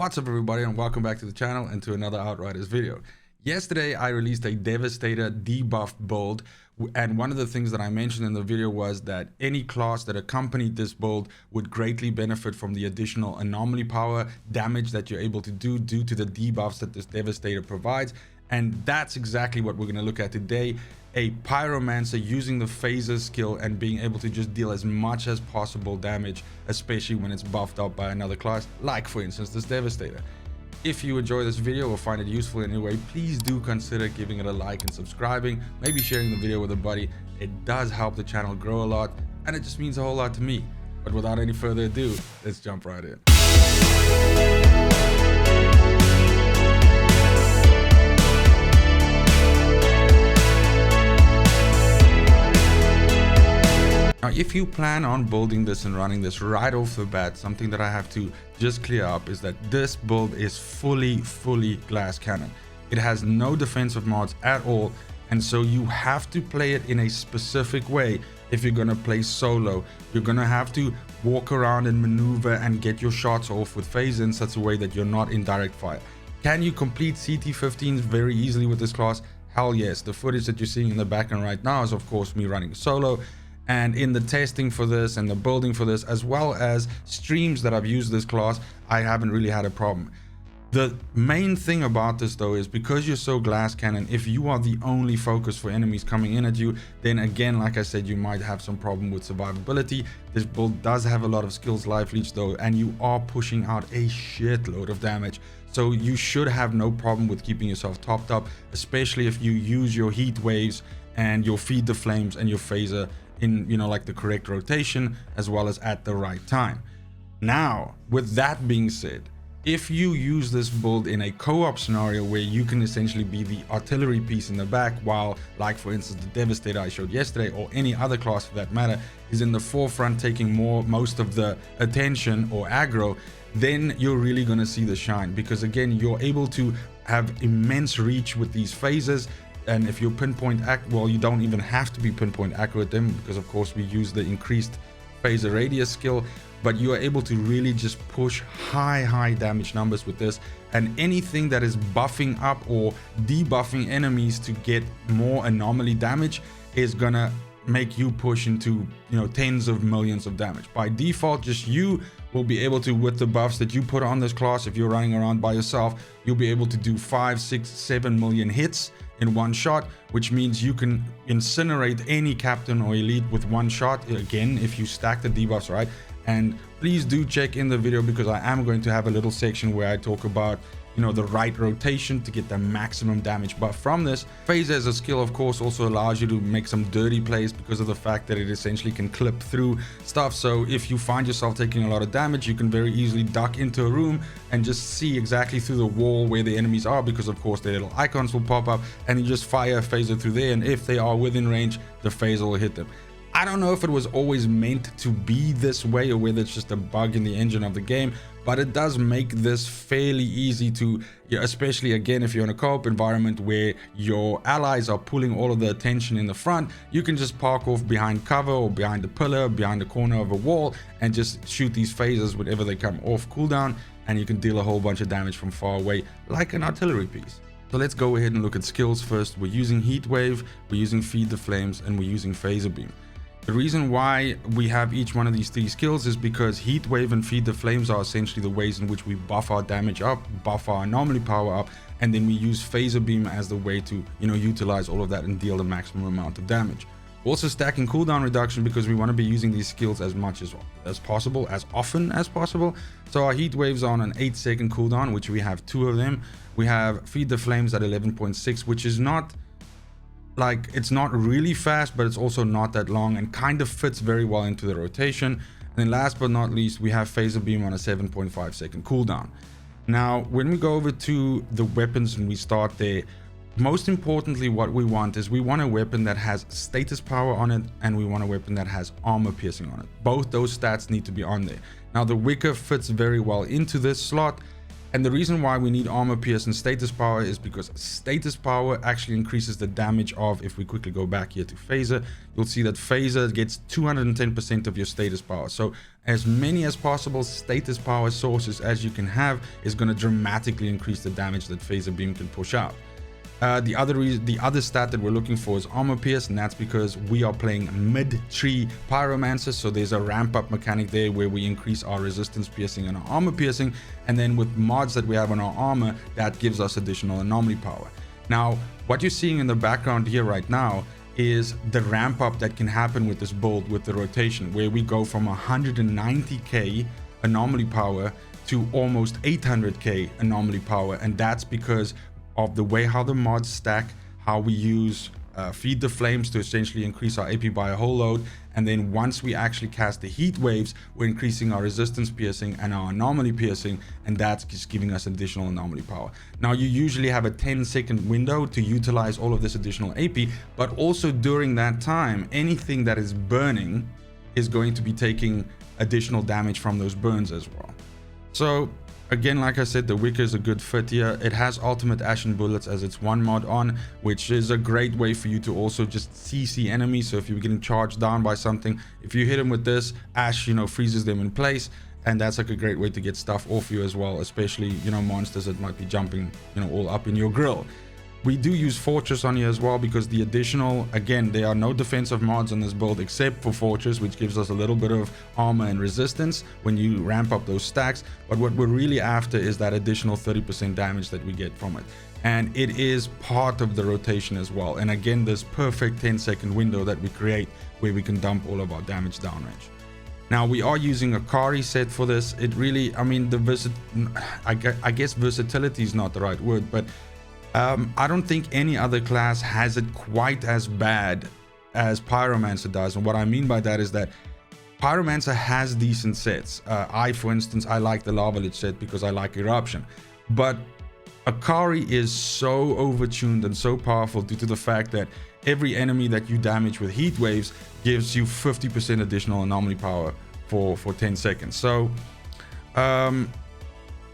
What's up everybody, and welcome back to the channel and to another Outriders video. Yesterday I released a Devastator debuffed build, and one of the things that I mentioned in the video was that any class that accompanied this build would greatly benefit from the additional anomaly power damage that you're able to do due to the debuffs that this Devastator provides. And that's exactly what we're going to look at today. A Pyromancer using the Phaser skill and being able to just deal as much as possible damage, especially when it's buffed up by another class, like for instance this Devastator. If you enjoy this video or find it useful in any way, please do consider giving it a like and subscribing, maybe sharing the video with a buddy. It does help the channel grow a lot, and it just means a whole lot to me. But without any further ado, let's jump right in. Now, if you plan on building this and running this right off the bat, something that I have to just clear up is that this build is fully glass cannon. It has no defensive mods at all, and so you have to play it in a specific way. If you're going to play solo, you're going to have to walk around and maneuver and get your shots off with Phaser in such a way that you're not in direct fire. Can you complete CT-15s very easily with this class? Hell yes. The footage that you're seeing in the background right now is of course me running solo. And in the testing for this and the building for this, as well as streams that I've used this class, I haven't really had a problem. The main thing about this though is because you're so glass cannon, if you are the only focus for enemies coming in at you, then again, like I said, you might have some problem with survivability. This build does have a lot of skills life leech though, and you are pushing out a shitload of damage. So you should have no problem with keeping yourself topped up, especially if you use your heat waves and your feed the flames and your phaser in, like the correct rotation, as well as at the right time. Now, with that being said, if you use this build in a co-op scenario where you can essentially be the artillery piece in the back, while, like for instance the Devastator I showed yesterday, or any other class for that matter, is in the forefront taking most of the attention or aggro, then you're really going to see the shine, because again, you're able to have immense reach with these phasers. And if you're pinpoint well, you don't even have to be pinpoint accurate them, because of course we use the increased phaser radius skill, but you are able to really just push high damage numbers with this. And anything that is buffing up or debuffing enemies to get more anomaly damage is gonna make you push into tens of millions of damage. By default, just you will be able to, with the buffs that you put on this class, if you're running around by yourself, you'll be able to do 5, 6, 7 million hits in one shot, which means you can incinerate any captain or elite with one shot, again if you stack the debuffs right. And please do check in the video, because I am going to have a little section where I talk about the right rotation to get the maximum damage buff from this. Phaser as a skill of course also allows you to make some dirty plays because of the fact that it essentially can clip through stuff. So if you find yourself taking a lot of damage, you can very easily duck into a room and just see exactly through the wall where the enemies are, because of course their little icons will pop up, and you just fire a phaser through there, and if they are within range, the phaser will hit them. I don't know if it was always meant to be this way or whether it's just a bug in the engine of the game, but it does make this fairly easy to, especially again if you're in a co-op environment where your allies are pulling all of the attention in the front, you can just park off behind cover or behind a pillar, behind the corner of a wall, and just shoot these phasers whenever they come off cooldown, and you can deal a whole bunch of damage from far away like an artillery piece. So let's go ahead and look at skills first. We're using heat wave, we're using feed the flames, and we're using phaser beam. The reason why we have each one of these three skills is because heat wave and feed the flames are essentially the ways in which we buff our damage up, buff our anomaly power up, and then we use phaser beam as the way to utilize all of that and deal the maximum amount of damage. Also stacking cooldown reduction, because we want to be using these skills as much as possible, as often as possible. So our heat waves are on an 8-second cooldown, which we have 2 of them. We have feed the flames at 11.6, which is not like, it's not really fast, but it's also not that long and kind of fits very well into the rotation. And then last but not least, we have phaser beam on a 7.5 second cooldown. Now when we go over to the weapons and we start there, most importantly what we want is we want a weapon that has status power on it, and we want a weapon that has armor piercing on it. Both those stats need to be on there. Now the wicker fits very well into this slot. And the reason why we need armor pierce and status power is because status power actually increases the damage of, if we quickly go back here to phaser, you'll see that phaser gets 210% of your status power. So as many as possible status power sources as you can have is going to dramatically increase the damage that phaser beam can push out. The other stat that we're looking for is armor pierce, and that's because we are playing mid-tree pyromancer, so there's a ramp up mechanic there where we increase our resistance piercing and our armor piercing, and then with mods that we have on our armor, that gives us additional anomaly power. Now what you're seeing in the background here right now is the ramp up that can happen with this build with the rotation, where we go from 190k anomaly power to almost 800k anomaly power, and that's because of the way how the mods stack, how we use feed the flames to essentially increase our AP by a whole load, and then once we actually cast the heat waves, we're increasing our resistance piercing and our anomaly piercing, and that's just giving us additional anomaly power. Now you usually have a 10-second window to utilize all of this additional AP, but also during that time, anything that is burning is going to be taking additional damage from those burns as well. So again, like I said, the Wicker is a good fit here. It has ultimate ashen bullets as its one mod on, which is a great way for you to also just CC enemies. So if you're getting charged down by something, if you hit them with this, ash, freezes them in place, and that's like a great way to get stuff off you as well, especially monsters that might be jumping all up in your grill. We do use Fortress on here as well because the additional, again, there are no defensive mods on this build except for Fortress, which gives us a little bit of armor and resistance when you ramp up those stacks. But what we're really after is that additional 30% damage that we get from it. And it is part of the rotation as well. And again, this perfect 10-second window that we create where we can dump all of our damage downrange. Now we are using a Kari set for this. It really, I mean, I guess versatility is not the right word, but I don't think any other class has it quite as bad as Pyromancer does. And what I mean by that is that Pyromancer has decent sets. For instance, I like the Lava Lich set because I like Eruption. But Akari is so overtuned and so powerful due to the fact that every enemy that you damage with heat waves gives you 50% additional anomaly power for 10 seconds. So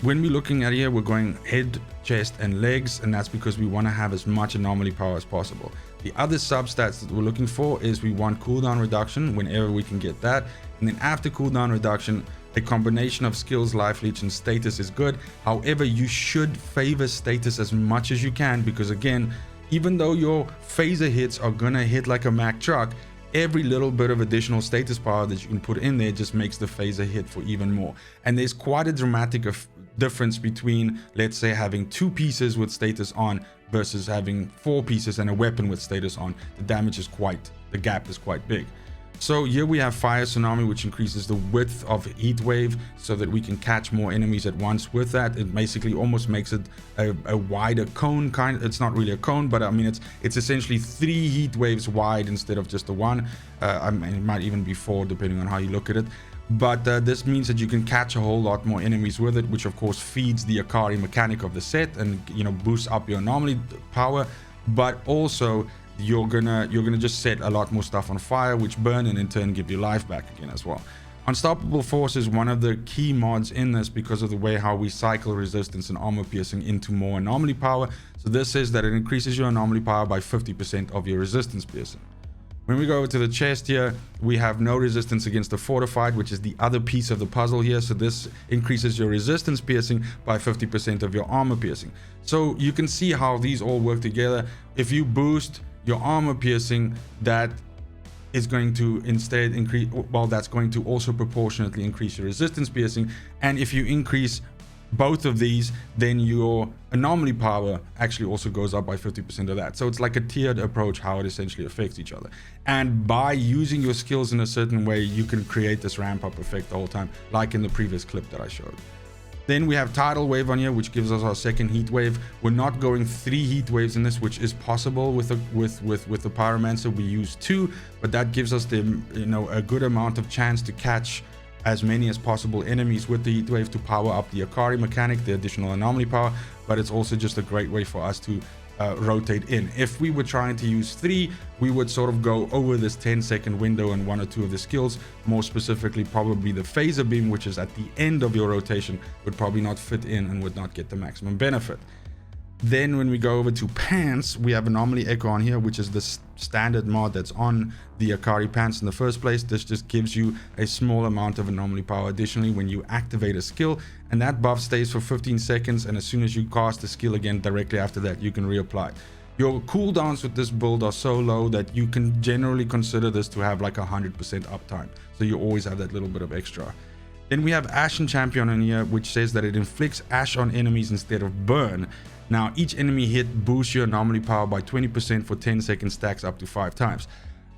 when we're looking at here, we're going head, chest, and legs, and that's because we want to have as much anomaly power as possible. The other substats that we're looking for is we want cooldown reduction whenever we can get that, and then after cooldown reduction, a combination of skills, life leech, and status is good. However, you should favor status as much as you can because, again, even though your phaser hits are gonna hit like a Mack truck, every little bit of additional status power that you can put in there just makes the phaser hit for even more. And there's quite a dramatic difference between, let's say, having 2 pieces with status on versus having 4 pieces and a weapon with status on. The gap is quite big. So here we have Fire Tsunami, which increases the width of heat wave so that we can catch more enemies at once. With that, it basically almost makes it a wider cone kind. It's not really a cone, but I mean it's essentially 3 heat waves wide instead of just the 1. I mean, it might even be 4 depending on how you look at it. But this means that you can catch a whole lot more enemies with it, which of course feeds the Akari mechanic of the set and boosts up your anomaly power. But also you're gonna just set a lot more stuff on fire, which burn and in turn give you life back again as well. Unstoppable Force is one of the key mods in this because of the way how we cycle resistance and armor piercing into more anomaly power. So this says that it increases your anomaly power by 50% of your resistance piercing. When we go over to the chest here, we have no resistance against the fortified, which is the other piece of the puzzle here. So this increases your resistance piercing by 50% of your armor piercing. So you can see how these all work together. If you boost your armor piercing, that is going to instead increase, well, that's going to also proportionately increase your resistance piercing. And if you increase both of these, then your anomaly power actually also goes up by 50% of that. So it's like a tiered approach how it essentially affects each other. And by using your skills in a certain way, you can create this ramp up effect the whole time, like in the previous clip that I showed. Then we have Tidal Wave on here, which gives us our second heat wave. We're not going 3 heat waves in this, which is possible with the Pyromancer. We use 2, but that gives us the a good amount of chance to catch as many as possible enemies with the heat wave to power up the Akari mechanic, the additional anomaly power. But it's also just a great way for us to rotate in. If we were trying to use 3, we would sort of go over this 10-second window and 1 or 2 of the skills. More specifically, probably the phaser beam, which is at the end of your rotation, would probably not fit in and would not get the maximum benefit. Then when we go over to pants, we have Anomaly Echo on here, which is the standard mod that's on the Akari pants in the first place. This just gives you a small amount of anomaly power additionally when you activate a skill, and that buff stays for 15 seconds, and as soon as you cast the skill again directly after that, you can reapply. Your cooldowns with this build are so low that you can generally consider this to have like 100% uptime, so you always have that little bit of extra. Then we have Ashen Champion in here, which says that it inflicts ash on enemies instead of burn. Now, each enemy hit boosts your anomaly power by 20% for 10 second stacks up to 5 times.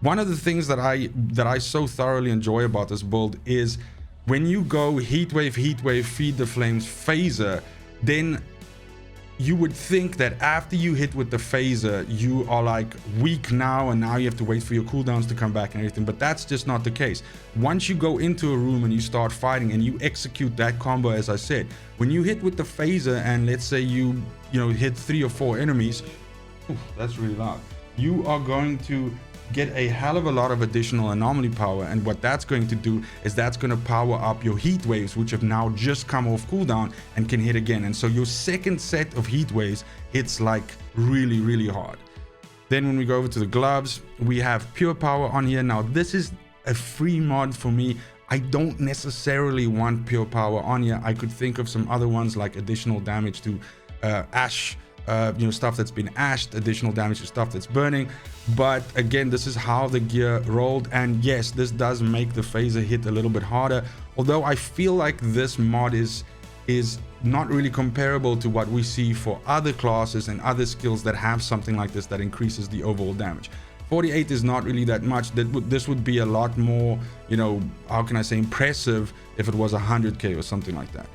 One of the things that I so thoroughly enjoy about this build is when you go heatwave, feed the flames, phaser, then you would think that after you hit with the phaser, you are like weak now, and now you have to wait for your cooldowns to come back and everything, but that's just not the case. Once you go into a room and you start fighting and you execute that combo, as I said, when you hit with the phaser and let's say you hit 3 or 4 enemies, that's really loud, you are going to get a hell of a lot of additional anomaly power, and what that's going to do is that's going to power up your heat waves, which have now just come off cooldown and can hit again, and so your second set of heat waves hits like really hard. Then when we go over to the gloves, we have pure power on here. Now this is a free mod for me. I don't necessarily want pure power on here. I could think of some other ones like additional damage to ash, stuff that's been ashed, additional damage to stuff that's burning, but again, this is how the gear rolled, and yes, this does make the phaser hit a little bit harder, although I feel like this mod is not really comparable to what we see for other classes and other skills that have something like this that increases the overall damage. 48 is not really that much. This would be a lot more, how can I say, impressive if it was 100k or something like that.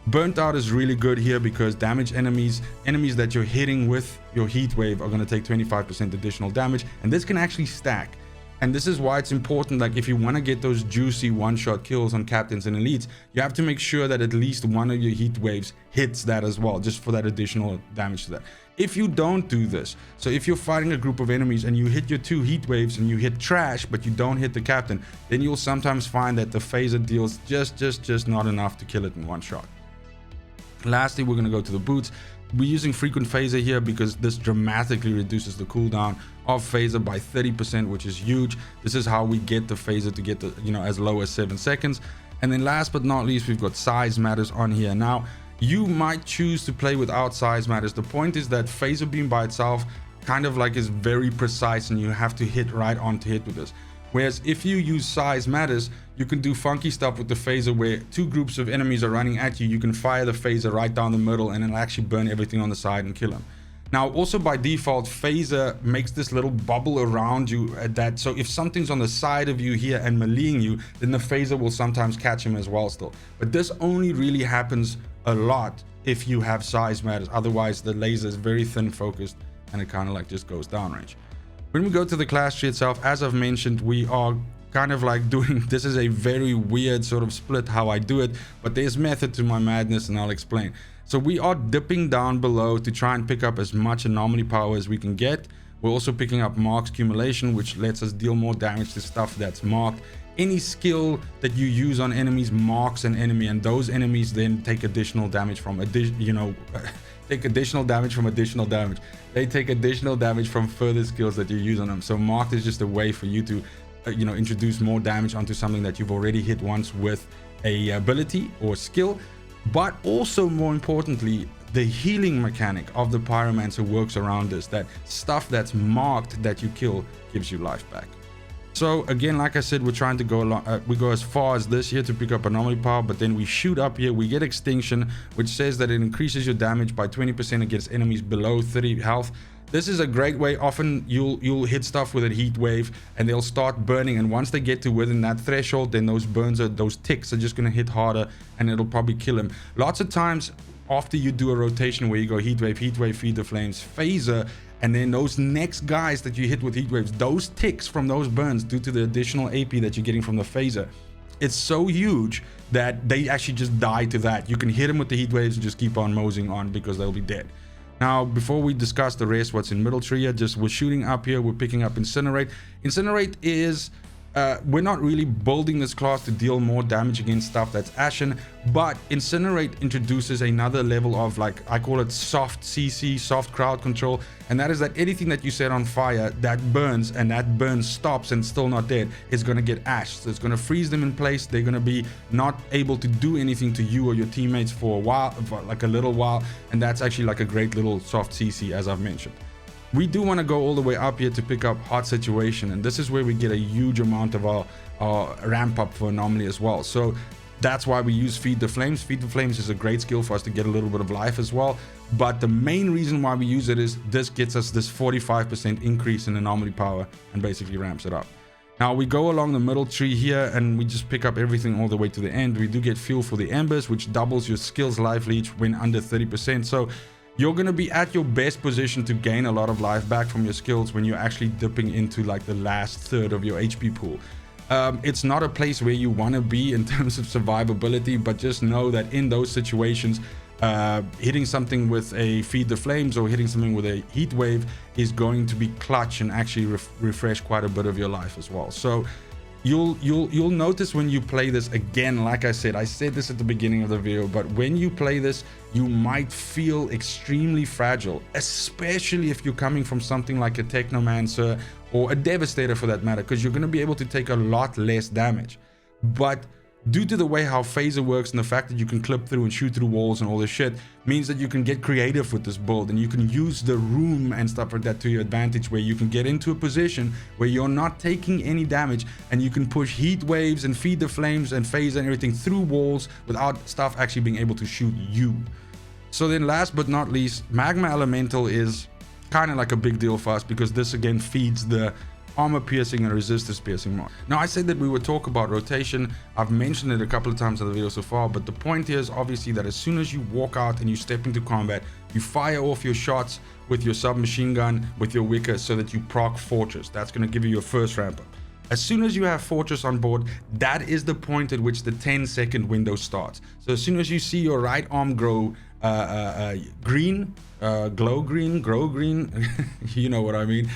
Burnt Out is really good here because damage enemies that you're hitting with your heat wave are going to take 25% additional damage, and this can actually stack. And this is why it's important, like if you want to get those juicy one-shot kills on captains and elites, you have to make sure that at least one of your heat waves hits that as well, just for that additional damage to that. If you don't do this, so if you're fighting a group of enemies and you hit your 2 heat waves and you hit trash but you don't hit the captain, then you'll sometimes find that the phaser deals just not enough to kill it in one shot. Lastly, we're going to go to the boots. We're using frequent phaser here because this dramatically reduces the cooldown of phaser by 30%, which is huge. This is how we get the phaser to get the, as low as 7 seconds. And then last but not least, we've got size matters on here. Now, you might choose to play without size matters. The point is that phaser beam by itself kind of like is very precise and you have to hit right on to hit with this. Whereas if you use size matters, you can do funky stuff with the phaser where 2 groups of enemies are running at you. You can fire the phaser right down the middle and it'll actually burn everything on the side and kill them. Now, also by default, phaser makes this little bubble around you so if something's on the side of you here and meleeing you, then the phaser will sometimes catch him as well still. But this only really happens a lot if you have size matters. Otherwise, the laser is very thin focused and it kind of like just goes downrange. When we go to the class tree itself, as I've mentioned, we are kind of like doing, this is a very weird sort of split how I do it, but there's method to my madness and I'll explain. So we are dipping down below to try and pick up as much anomaly power as we can get. We're also picking up marks accumulation, which lets us deal more damage to stuff that's marked. Any skill that you use on enemies marks an enemy, and those enemies then take additional damage from take additional damage from additional damage. They take additional damage from further skills that you use on them. So marked is just a way for you to introduce more damage onto something that you've already hit once with a ability or skill. But also, more importantly, the healing mechanic of the Pyromancer works around this, that stuff that's marked that you kill gives you life back. So again, like I said, we're trying to go along, we go as far as this here to pick up anomaly power, but then we shoot up here, we get extinction, which says that it increases your damage by 20% against enemies below 30 health. This is a great way. Often you'll hit stuff with a heat wave and they'll start burning, and once they get to within that threshold, then those ticks are just going to hit harder and it'll probably kill him. Lots of times after you do a rotation where you go heat wave, feed the flames, phaser, and then those next guys that you hit with heat waves, those ticks from those burns due to the additional AP that you're getting from the phaser, it's so huge that they actually just die to that. You can hit them with the heat waves and just keep on moseying on because they'll be dead. Now, before we discuss the rest, what's in middle tree here, just we're shooting up here, we're picking up Incinerate. Incinerate is, we're not really building this class to deal more damage against stuff that's ashen, but Incinerate introduces another level of, like, I call it soft CC, soft crowd control, and that is that anything that you set on fire that burns, and that burn stops and still not dead, is going to get ashed. So it's going to freeze them in place. They're going to be not able to do anything to you or your teammates for a while, for like a little while, and that's actually like a great little soft CC, as I've mentioned. We do want to go all the way up here to pick up Hot Situation, and this is where we get a huge amount of our ramp up for Anomaly as well. So that's why we use Feed the Flames. Feed the Flames is a great skill for us to get a little bit of life as well, but the main reason why we use it is this gets us this 45% increase in Anomaly power and basically ramps it up. Now we go along the middle tree here and we just pick up everything all the way to the end. We do get Fuel for the Embers, which doubles your skills life leech when under 30%. So you're going to be at your best position to gain a lot of life back from your skills when you're actually dipping into like the last third of your HP pool. It's not a place where you want to be in terms of survivability, but just know that in those situations, hitting something with a Feed the Flames or hitting something with a Heat Wave is going to be clutch and actually refresh quite a bit of your life as well. So you'll notice when you play this again, like I said this at the beginning of the video, but when you play this, you might feel extremely fragile, especially if you're coming from something like a Technomancer or a Devastator for that matter, because you're going to be able to take a lot less damage. But due to the way how Phaser works and the fact that you can clip through and shoot through walls and all this shit, means that you can get creative with this build and you can use the room and stuff like that to your advantage, where you can get into a position where you're not taking any damage and you can push Heat Waves and Feed the Flames and Phaser and everything through walls without stuff actually being able to shoot you. So then last but not least, Magma Elemental is kind of like a big deal for us because this again feeds the armor piercing and resistance piercing mod. Now I said that we would talk about rotation. I've mentioned it a couple of times in the video so far, but the point here is obviously that as soon as you walk out and you step into combat, you fire off your shots with your submachine gun, with your wicker, so that you proc Fortress. That's going to give you your first ramp up. As soon as you have Fortress on board, that is the point at which the 10-second window starts. So as soon as you see your right arm grow green, glow green, grow green, you know what I mean,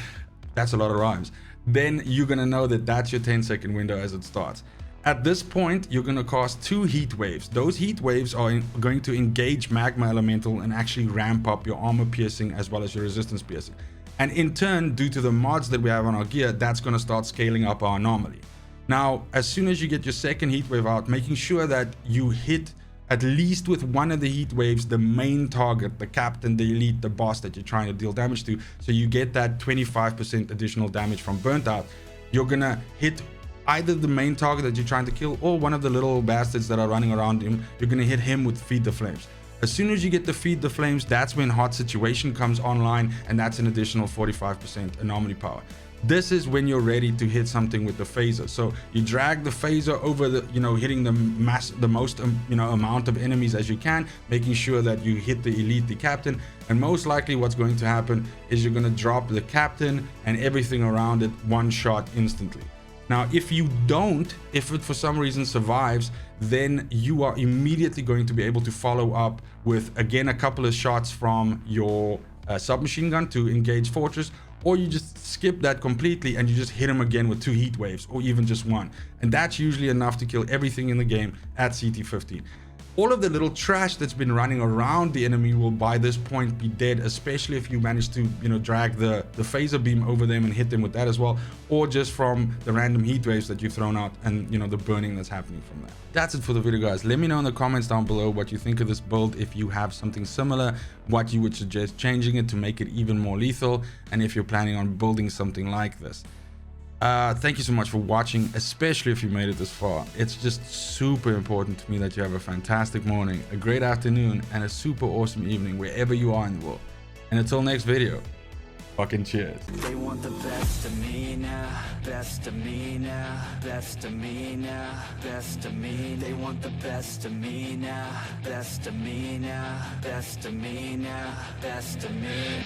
that's a lot of rhymes, then you're going to know that that's your 10-second window as it starts. At this point, you're going to cast 2 Heat Waves. Those Heat Waves are going to engage Magma Elemental and actually ramp up your armor piercing as well as your resistance piercing. And in turn, due to the mods that we have on our gear, that's going to start scaling up our anomaly. Now, as soon as you get your second Heat Wave out, making sure that you hit at least with one of the Heat Waves the main target, the captain, the elite, the boss that you're trying to deal damage to, so you get that 25% additional damage from burnt out. You're gonna hit either the main target that you're trying to kill or one of the little bastards that are running around him. You're gonna hit him with Feed the Flames. As soon as you get to Feed the Flames, that's when Hot Situation comes online, and that's an additional 45% anomaly power. This is when you're ready to hit something with the phaser. So you drag the phaser over the, hitting the most, amount of enemies as you can, making sure that you hit the elite, the captain. And most likely what's going to happen is you're going to drop the captain and everything around it one shot instantly. Now, if you don't, if it for some reason survives, then you are immediately going to be able to follow up with, again, a couple of shots from your submachine gun to engage Fortress, or you just skip that completely and you just hit him again with 2 Heat Waves, or even just 1. And that's usually enough to kill everything in the game at CT15. All of the little trash that's been running around the enemy will by this point be dead, especially if you manage to, drag the phaser beam over them and hit them with that as well, or just from the random Heat Waves that you've thrown out and, the burning that's happening from that. That's it for the video, guys. Let me know in the comments down below what you think of this build, if you have something similar, what you would suggest changing it to make it even more lethal, and if you're planning on building something like this. Thank you so much for watching, especially if you made it this far. It's just super important to me that you have a fantastic morning, a great afternoon, and a super awesome evening wherever you are in the world. And until next video, fucking cheers. They want the best of me now, best of me now, best of me now, best of me. They want the best of me now, best of me now, best of me now, best of me.